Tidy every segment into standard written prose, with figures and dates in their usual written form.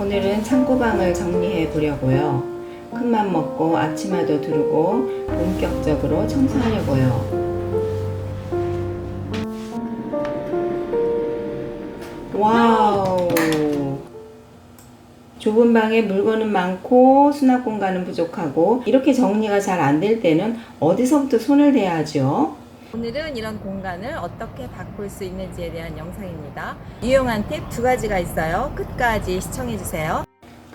오늘은 창고방을 정리해 보려고요. 큰맘 먹고 앞치마도 두르고 본격적으로 청소하려고요. 와우! 좁은 방에 물건은 많고 수납 공간은 부족하고 이렇게 정리가 잘 안 될 때는 어디서부터 손을 대야 하죠? 오늘은 이런 공간을 어떻게 바꿀 수 있는지에 대한 영상입니다. 유용한 팁 두 가지가 있어요. 끝까지 시청해주세요.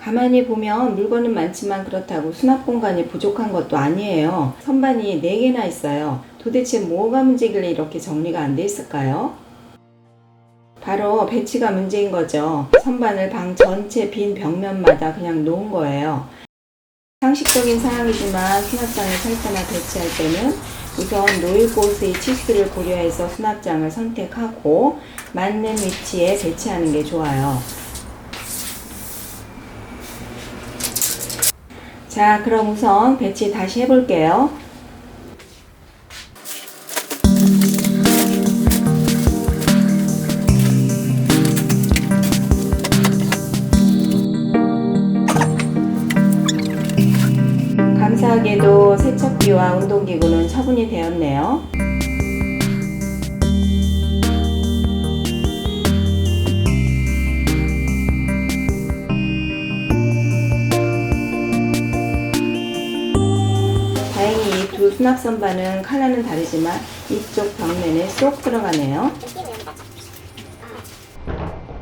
가만히 보면 물건은 많지만 그렇다고 수납 공간이 부족한 것도 아니에요. 선반이 4개나 있어요. 도대체 뭐가 문제길래 이렇게 정리가 안 돼 있을까요? 바로 배치가 문제인 거죠. 선반을 방 전체 빈 벽면마다 그냥 놓은 거예요. 상식적인 사항이지만 수납장을 설치나 배치할 때는 우선 놓일 곳의 치수를 고려해서 수납장을 선택하고 맞는 위치에 배치하는 게 좋아요. 자, 그럼 우선 배치 다시 해볼게요. 감사하게도 세척기와 운동기구는 처분이 되었네요. 다행히 이 두 수납 선반은 컬러는 다르지만 이쪽 벽면에 쏙 들어가네요.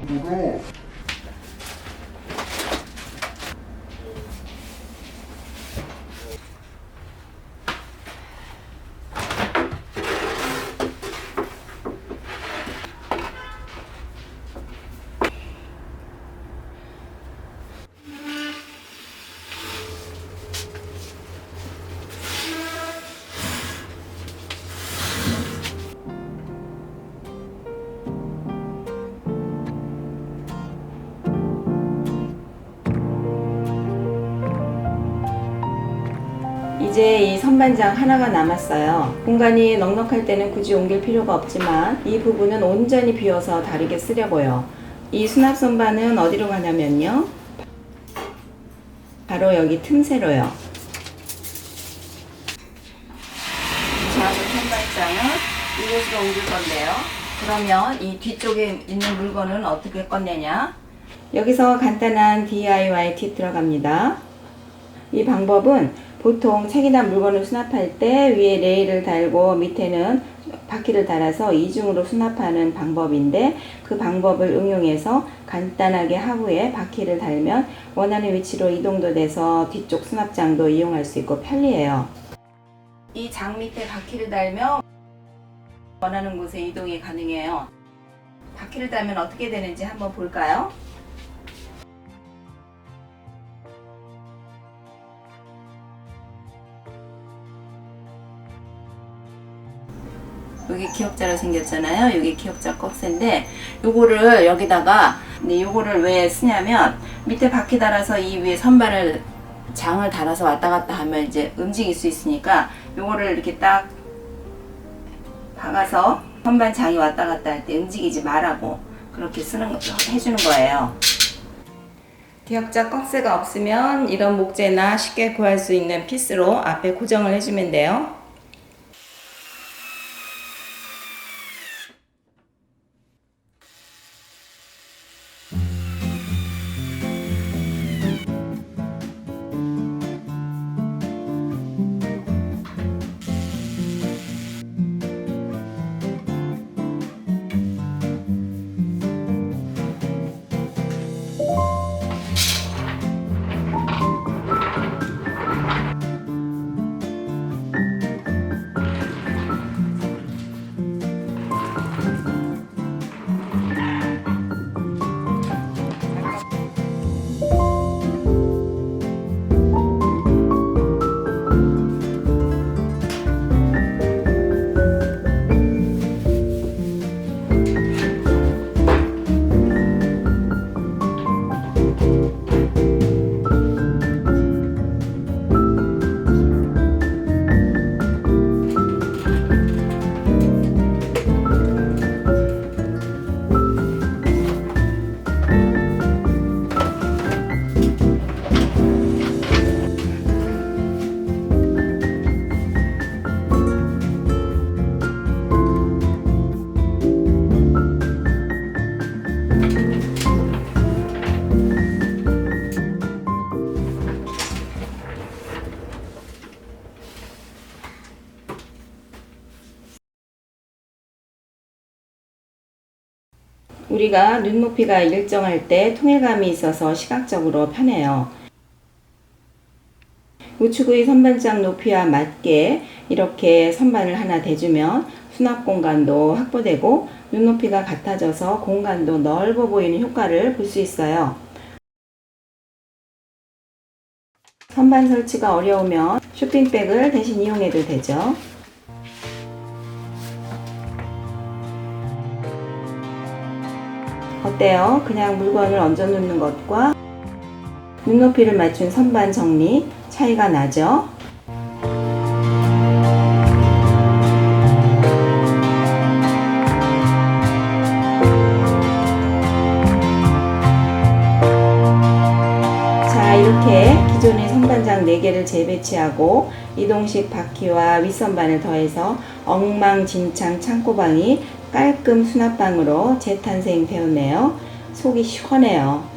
그리고 이제 이 선반장 하나가 남았어요. 공간이 넉넉할 때는 굳이 옮길 필요가 없지만 이 부분은 온전히 비워서 다르게 쓰려고요. 이 수납 선반은 어디로 가냐면요, 바로 여기 틈새로요. 다음 선반장은 이곳으로 옮길 건데요. 그러면 이 뒤쪽에 있는 물건은 어떻게 꺼내냐? 여기서 간단한 DIY 팁 들어갑니다. 이 방법은 보통 책이나 물건을 수납할 때 위에 레일을 달고 밑에는 바퀴를 달아서 이중으로 수납하는 방법인데, 그 방법을 응용해서 간단하게 하부에 바퀴를 달면 원하는 위치로 이동도 돼서 뒤쪽 수납장도 이용할 수 있고 편리해요. 이 장 밑에 바퀴를 달면 원하는 곳에 이동이 가능해요. 바퀴를 달면 어떻게 되는지 한번 볼까요? 여기 기역자로 생겼잖아요. 여기 기역자 꺽쇠인데 요거를 여기다가, 근데 요거를 왜 쓰냐면 밑에 바퀴 달아서 이 위에 선반을 장을 달아서 왔다 갔다 하면 이제 움직일 수 있으니까 요거를 이렇게 딱 박아서 선반 장이 왔다 갔다 할 때 움직이지 말라고 그렇게 해주는 거예요. 기역자 꺽쇠가 없으면 이런 목재나 쉽게 구할 수 있는 피스로 앞에 고정을 해주면 돼요. 우리가 눈높이가 일정할 때 통일감이 있어서 시각적으로 편해요. 우측의 선반장 높이와 맞게 이렇게 선반을 하나 대주면 수납 공간도 확보되고 눈높이가 같아져서 공간도 넓어 보이는 효과를 볼 수 있어요. 선반 설치가 어려우면 쇼핑백을 대신 이용해도 되죠. 어때요? 그냥 물건을 얹어 놓는 것과 눈높이를 맞춘 선반 정리 차이가 나죠? 자, 이렇게 기존의 선반장 4개를 재배치하고 이동식 바퀴와 윗선반을 더해서 엉망진창 창고방이 깔끔 수납방으로 재탄생되었네요. 속이 시원해요.